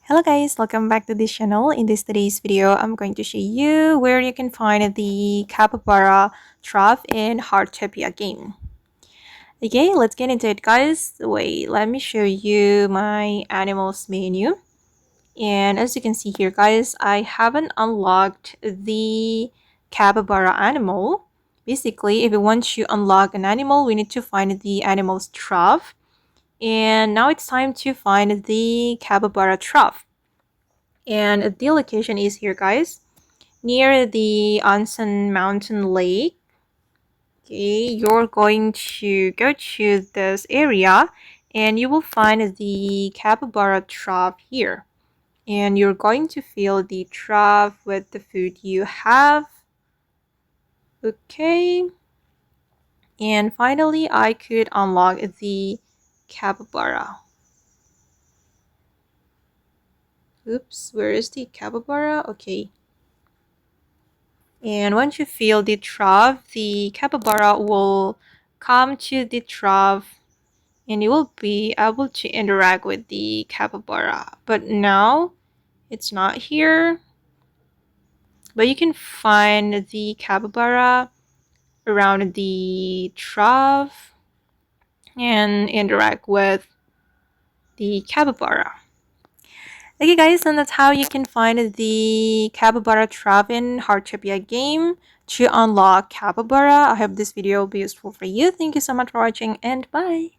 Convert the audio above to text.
Hello guys, welcome back to this channel. In today's video, I'm going to show you where you can find the Capybara Trough in Heartopia game. Okay, let's get into it guys. Wait, let me show you my animals menu. And as you can see here guys, I haven't unlocked the Capybara animal. Basically, if we want to unlock an animal, we need to find the animal's trough. And now it's time to find the Capybara Trough. And the location is here guys, near the Onsen mountain lake. Okay, you're going to go to this area and you will find the Capybara Trough here, and you're going to fill the trough with the food you have. Okay, and finally I could unlock the capybara. Oops, where is the capybara? Okay. And once you fill the trough, the capybara will come to the trough and you will be able to interact with the capybara. But now it's not here. But you can find the capybara around the trough and interact with the capybara. Okay guys, and that's how you can find the Capybara Trough in Heartopia game to unlock Capybara. I hope this video will be useful for you. Thank you so much for watching and bye!